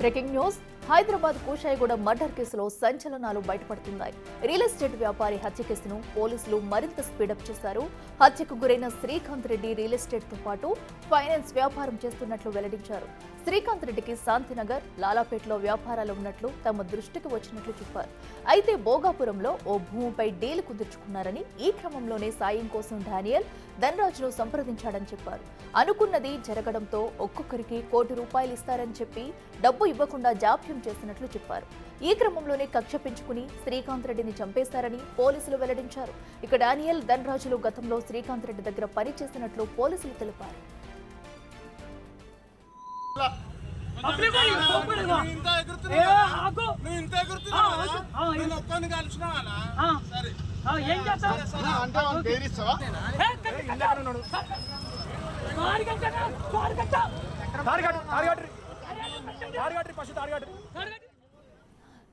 Breaking news Hyderabad Kushaiguda murder కేసులో సంచలనాలు బయటపడుతున్నాయి. Real estate వ్యాపారి హత్య కేసును పోలీసులు మరింత స్పీడప్ చేశారు. హత్యకు గురైన శ్రీకాంత్ రెడ్డి రియల్ ఎస్టేట్ తో పాటు ఫైనాన్స్ వ్యాపారం చేస్తున్నట్లు వెల్లడించారు. శ్రీకాంత్ రెడ్డికి శాంతినగర్, లాలాపేటలో వ్యాపారాలు ఉన్నట్లు తమ దృష్టికి వచ్చినట్లు చెప్పారు. అయితే భోగాపురంలో ఓ భూమిపై డీల్ కుదుర్చుకున్నారని, ఈ క్రమంలోనే సాయం కోసం డానియల్ ధనరాజును సంప్రదించాడని చెప్పారు. అనుకున్నది జరగడంతో ఒక్కొక్కరికి ₹1,00,00,000 ఇస్తారని చెప్పి డబ్బు ఇవ్వకుండా జాప్యం చేసినట్లు చెప్పారు. ఈ క్రమంలోనే కక్ష పెంచుకుని శ్రీకాంత్ రెడ్డిని చంపేశారని పోలీసులు వెల్లడించారు. ఇక డానియల్, ధనరాజులు గతంలో శ్రీకాంత్ రెడ్డి దగ్గర పనిచేసినట్లు పోలీసులు తెలిపారు.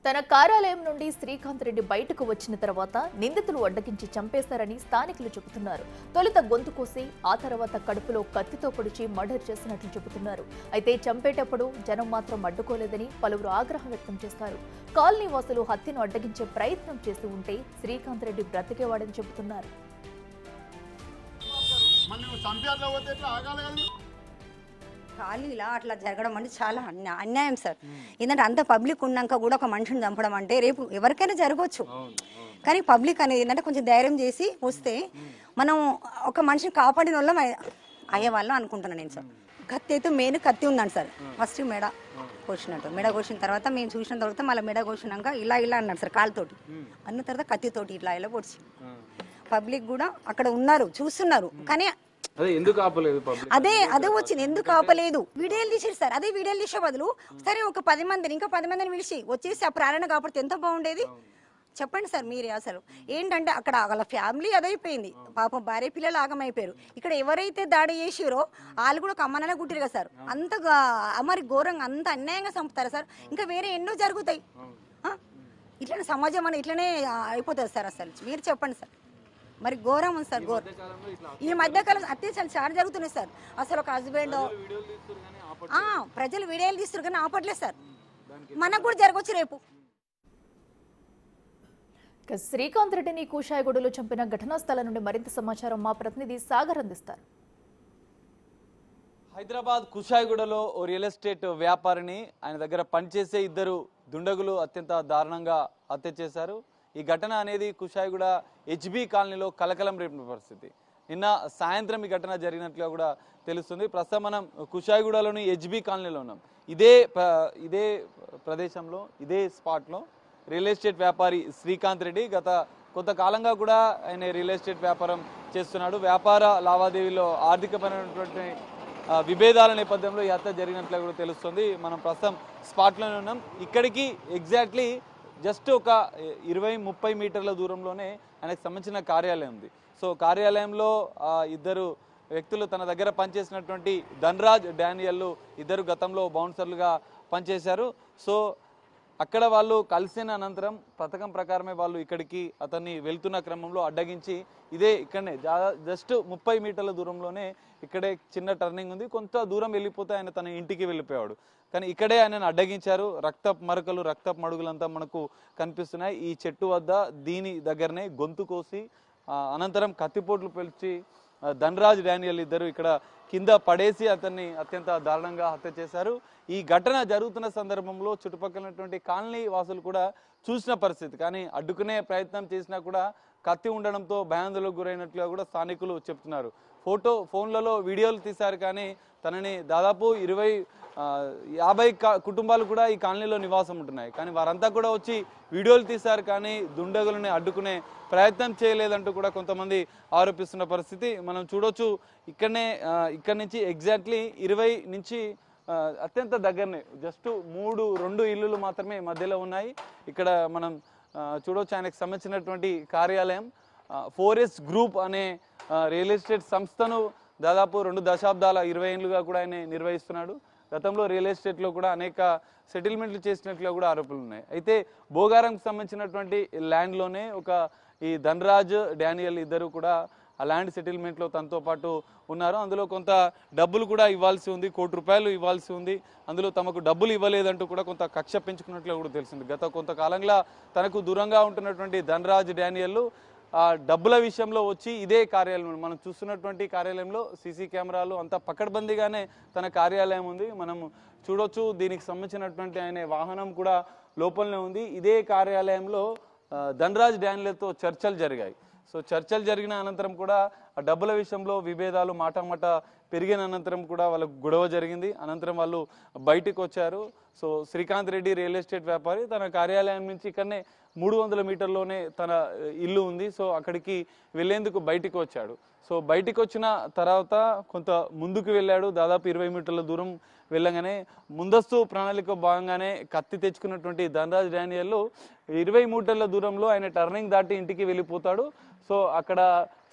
తన కార్యాలయం నుండి శ్రీకాంత్ రెడ్డి బయటకు వచ్చిన తర్వాత నిందితులు అడ్డగించి చంపేశారని స్థానికులు చెబుతున్నారు. తొలుత గొంతు కోసి ఆ తర్వాత కడుపులో కత్తితో పొడిచి మర్డర్ చేసినట్లు చెబుతున్నారు. అయితే చంపేటప్పుడు జనం మాత్రం అడ్డుకోలేదని పలువురు ఆగ్రహం వ్యక్తం చేస్తారు. కాలనీ వాసులు హత్యను అడ్డగించే ప్రయత్నం చేసి ఉంటే శ్రీకాంత్ రెడ్డి బ్రతికేవాడని చెబుతున్నారు. ఖాళీలా అట్లా జరగడం అంటే చాలా అన్యాయం సార్. ఏంటంటే అంత పబ్లిక్ ఉన్నాక కూడా ఒక మనిషిని చంపడం అంటే రేపు ఎవరికైనా జరగవచ్చు. కానీ పబ్లిక్ అనేది ఏంటంటే కొంచెం ధైర్యం చేసి వస్తే మనం ఒక మనిషిని కాపాడిన వాళ్ళం అయ్యేవాళ్ళం అనుకుంటున్నాను నేను సార్. కత్తి అయితే మెయిన్ కత్తి ఉందండి సార్. ఫస్ట్ మెడ కోసినట్టు, మెడ కోసిన తర్వాత మేము చూసిన తర్వాత మళ్ళీ మెడ కోసినాక ఇలా అన్నాడు సార్ కాలుతోటి. అన్న తర్వాత కత్తితోటి ఇలా పొడిచి పబ్లిక్ కూడా అక్కడ ఉన్నారు చూస్తున్నారు. కానీ అదే వచ్చింది ఎందుకు ఆపలేదు, వీడియోలు తీసారు సార్. అదే వీడియోలు తీసే బదులు సరే ఒక 10 మందిని ఇంకా 10 మందిని పిలిచి వచ్చేసి ఆ ప్రాణాన్ని కాపాడితే ఎంత బాగుండేది చెప్పండి సార్ మీరే. అసలు ఏంటంటే అక్కడ వాళ్ళ ఫ్యామిలీ అదైపోయింది, పాపం భార్య పిల్లలు ఆగమైపోయారు. ఇక్కడ ఎవరైతే దాడి చేసిరో వాళ్ళు కూడా ఒక అమ్మననే కుట్టిరు కదా సార్. అంతగా మరి ఘోరంగా అంత అన్యాయంగా చంపుతారా సార్? ఇంకా వేరే ఎన్నో జరుగుతాయి. ఇట్లనే సమాజం అని ఇట్లనే అయిపోతుంది సార్. అసలు మీరు చెప్పండి సార్. మరి ఘోరం ఉంది సార్. ఈ మధ్యకాలం అత్యాచారాలు చాలా జరుగుతున్నాయి సార్. అసలు ఒక హస్బెండ్ ప్రజలు వీడియోలు తీస్తారు కానీ ఆపట్లేదు సార్. మనకు కూడా జరగవచ్చు రేపు. శ్రీకాంత్ రెడ్డిని కూషాయిగూడలో చంపిన ఘటనా స్థలం నుండి మరింత సమాచారం మా ప్రతినిధి సాగర్ అందిస్తారు. హైదరాబాద్ కూషాయిగూడలో ఓ రియల్ ఎస్టేట్ వ్యాపారిని ఆయన దగ్గర పనిచేసే 2 దుండగులు అత్యంత దారుణంగా హత్య చేశారు. ఈ ఘటన అనేది కుషాయిగూడ హెచ్బి కాలనీలో కలకలం రేపిన పరిస్థితి. నిన్న సాయంత్రం ఈ ఘటన జరిగినట్లుగా కూడా తెలుస్తుంది. ప్రస్తుతం మనం కుషాయిగూడలోని హెచ్బి కాలనీలో ఉన్నాం. ఇదే ప్రదేశంలో ఇదే స్పాట్లో రియల్ ఎస్టేట్ వ్యాపారి శ్రీకాంత్ రెడ్డి గత కొంతకాలంగా కూడా ఆయన రియల్ ఎస్టేట్ వ్యాపారం చేస్తున్నాడు. వ్యాపార లావాదేవీలో ఆర్థికపరమైనటువంటి విభేదాల నేపథ్యంలో ఈ హత్య జరిగినట్లుగా కూడా తెలుస్తుంది. మనం ప్రస్తుతం స్పాట్లోనే ఉన్నాం. ఇక్కడికి ఎగ్జాక్ట్లీ జస్ట్ ఒక 20-30 మీటర్ల దూరంలోనే ఆయనకు సంబంధించిన కార్యాలయం ఉంది. సో కార్యాలయంలో 2 వ్యక్తులు తన దగ్గర పనిచేసినటువంటి ధనరాజ్, డానియల్ 2 గతంలో బౌన్సర్లుగా పనిచేశారు. సో అక్కడ వాళ్ళు కలిసిన అనంతరం పథకం ప్రకారమే వాళ్ళు ఇక్కడికి అతన్ని వెళ్తున్న క్రమంలో అడ్డగించి ఇక్కడనే జస్ట్ 30 మీటర్ల దూరంలోనే ఇక్కడే చిన్న టర్నింగ్ ఉంది. కొంత దూరం వెళ్ళిపోతే ఆయన తన ఇంటికి వెళ్ళిపోయాడు. కానీ ఇక్కడే ఆయనను అడ్డగించారు. రక్తపు మరకలు, రక్తపు మడుగులంతా మనకు కనిపిస్తున్నాయి. ఈ చెట్టు వద్ద దీని దగ్గరనే గొంతు కోసి అనంతరం కత్తిపోట్లు పిలిచి ధనరాజ్, డానియల్ 2 ఇక్కడ కింద పడేసి అతన్ని అత్యంత దారుణంగా హత్య చేశారు. ఈ ఘటన జరుగుతున్న సందర్భంలో చుట్టుపక్కలటువంటి కాలనీ వాసులు కూడా చూసిన పరిస్థితి. కానీ అడ్డుకునే ప్రయత్నం చేసినా కూడా కత్తి ఉండడంతో భయాందోళనకు గురైనట్లుగా కూడా స్థానికులు చెప్తున్నారు. ఫోన్లలో వీడియోలు తీశారు కానీ తనని దాదాపు 20-50 కుటుంబాలు కూడా ఈ కాలనీలో నివాసం ఉంటున్నాయి. కానీ వారంతా కూడా వచ్చి వీడియోలు తీశారు కానీ దుండగులని అడ్డుకునే ప్రయత్నం చేయలేదంటూ కూడా కొంతమంది ఆరోపిస్తున్న పరిస్థితి మనం చూడొచ్చు. ఇక్కడి నుంచి ఎగ్జాక్ట్లీ 20 నుంచి అత్యంత దగ్గరనే జస్ట్ 2 ఇల్లులు మాత్రమే మధ్యలో ఉన్నాయి. ఇక్కడ మనం చూడొచ్చు ఆయనకు సంబంధించినటువంటి కార్యాలయం 4S గ్రూప్ అనే రియల్ ఎస్టేట్ సంస్థను దాదాపు 2 దశాబ్దాల 20 ఏళ్ళుగా కూడా ఆయన నిర్వహిస్తున్నాడు. గతంలో రియల్ ఎస్టేట్లో కూడా అనేక సెటిల్మెంట్లు చేసినట్లుగా కూడా ఆరోపణలు ఉన్నాయి. అయితే భోగారంకి సంబంధించినటువంటి ల్యాండ్లోనే ఈ ధనరాజ్, డానియల్ 2 కూడా ఆ ల్యాండ్ సెటిల్మెంట్లో తనతో పాటు ఉన్నారు. అందులో కొంత డబ్బులు కూడా ఇవ్వాల్సి ఉంది, ₹1 కోటి ఇవ్వాల్సి ఉంది. అందులో తమకు డబ్బులు ఇవ్వలేదంటూ కూడా కొంత కక్ష పెంచుకున్నట్లు కూడా తెలిసింది. గత కొంతకాలంగా తనకు దూరంగా ఉంటున్నటువంటి ధనరాజ్ డానియల్ ఆ డబ్బుల విషయంలో వచ్చి ఇదే కార్యాలయం, మనం చూస్తున్నటువంటి కార్యాలయంలో సీసీ కెమెరాలు అంతా పకడ్బందీగానే తన కార్యాలయం ఉంది. మనం చూడొచ్చు. దీనికి సంబంధించినటువంటి ఆయన వాహనం కూడా లోపలనే ఉంది. ఇదే కార్యాలయంలో ధనరాజ్ డానియల్తో చర్చలు జరిగాయి. సో చర్చలు జరిగిన అనంతరం కూడా ఆ డబ్బుల విషయంలో విభేదాలు మాట పెరిగిన అనంతరం కూడా వాళ్ళకు గొడవ జరిగింది. అనంతరం వాళ్ళు బయటకు వచ్చారు. So Srikanth Reddy real estate వ్యాపారి తన కార్యాలయం నుంచి ఇక్కడనే 300 మీటర్లోనే తన ఇల్లు ఉంది. సో అక్కడికి వెళ్ళేందుకు బయటికి వచ్చాడు. సో బయటికి వచ్చిన తర్వాత కొంత ముందుకు వెళ్ళాడు. దాదాపు 20 మీటర్ల దూరం వెళ్ళగానే ముందస్తు ప్రణాళిక భాగంగానే కత్తి తెచ్చుకున్నటువంటి ధనరాజ్ డానియల్ 20 మీటర్ల దూరంలో ఆయన టర్నింగ్ దాటి ఇంటికి వెళ్ళిపోతాడు. సో అక్కడ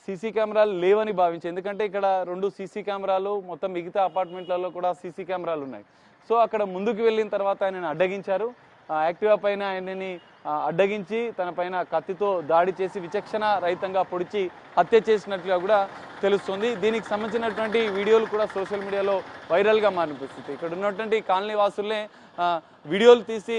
సీసీ కెమెరాలు లేవని భావించి, ఎందుకంటే ఇక్కడ 2 సీసీ కెమెరాలు, మొత్తం మిగతా అపార్ట్మెంట్లలో కూడా సీసీ కెమెరాలు ఉన్నాయి. సో అక్కడ ముందుకు వెళ్ళిన తర్వాత ఆయనను అడ్డగించారు. యాక్టివా పైన ఆయనని అడ్డగించి తన పైన కత్తితో దాడి చేసి విచక్షణ రహితంగా పొడిచి హత్య చేసినట్లుగా కూడా తెలుస్తుంది. దీనికి సంబంధించినటువంటి వీడియోలు కూడా సోషల్ మీడియాలో వైరల్గా మారిన పరిస్థితి. ఇక్కడ ఉన్నటువంటి కాలనీ వాసులే వీడియోలు తీసి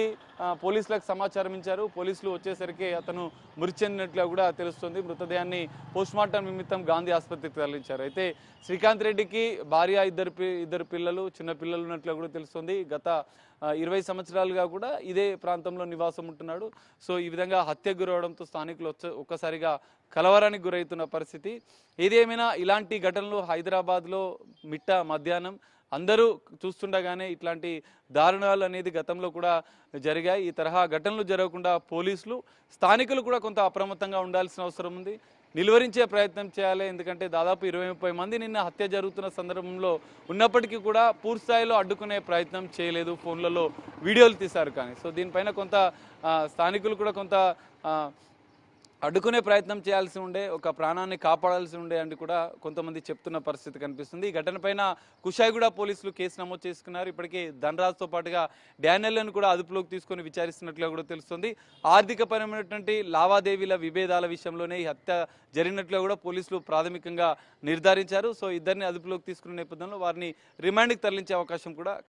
పోలీసులకు సమాచారం ఇచ్చారు. పోలీసులు వచ్చేసరికి అతను మృతి చెందినట్లుగా కూడా తెలుస్తుంది. మృతదేహాన్ని పోస్ట్మార్టం నిమిత్తం గాంధీ ఆసుపత్రికి తరలించారు. అయితే శ్రీకాంత్ రెడ్డికి భార్య, ఇద్దరు పిల్లలు, చిన్న పిల్లలు ఉన్నట్లుగా కూడా తెలుస్తుంది. గత 20 సంవత్సరాలుగా కూడా ఇదే ప్రాంతంలో నివాసం ఉంటున్నాడు. సో ఈ విధంగా హత్యకు గురవడంతో స్థానికులు ఒక్కసారిగా కలవరానికి గురవుతున్న పరిస్థితి. ఏదేమైనా ఇలాంటి ఘటనలు హైదరాబాద్లో మధ్యాహ్నం అందరూ చూస్తుండగానే ఇట్లాంటి దారుణాలు అనేది గతంలో కూడా జరిగాయి. ఈ తరహా ఘటనలు జరగకుండా పోలీసులు, స్థానికులు కూడా కొంత అప్రమత్తంగా ఉండాల్సిన అవసరం ఉంది. నిలువరించే ప్రయత్నం చేయాలి. ఎందుకంటే దాదాపు 20-30 మంది నిన్న హత్య జరుగుతున్న సందర్భంలో ఉన్నప్పటికీ కూడా పూర్తి స్థాయిలో అడ్డుకునే ప్రయత్నం చేయలేదు. ఫోన్లలో వీడియోలు తీశారు కానీ. సో దీనిపైన కొంత స్థానికులు కూడా కొంత అడ్డుకునే ప్రయత్నం చేయాల్సి ఉండే, ఒక ప్రాణాన్ని కాపాడాల్సి ఉండే అని కూడా కొంతమంది చెప్తున్న పరిస్థితి కనిపిస్తుంది. ఈ ఘటనపైన కుషాయిగూడ పోలీసులు కేసు నమోదు చేసుకున్నారు. ఇప్పటికే ధనరాజ్తో పాటుగా డానియల్ను కూడా అదుపులోకి తీసుకొని విచారిస్తున్నట్లుగా కూడా తెలుస్తుంది. ఆర్థికపరమైనటువంటి లావాదేవీల విభేదాల విషయంలోనే ఈ హత్య జరిగినట్లుగా కూడా పోలీసులు ప్రాథమికంగా నిర్ధారించారు. సో ఇద్దరిని అదుపులోకి తీసుకున్న నేపథ్యంలో వారిని రిమాండ్కి తరలించే అవకాశం కూడా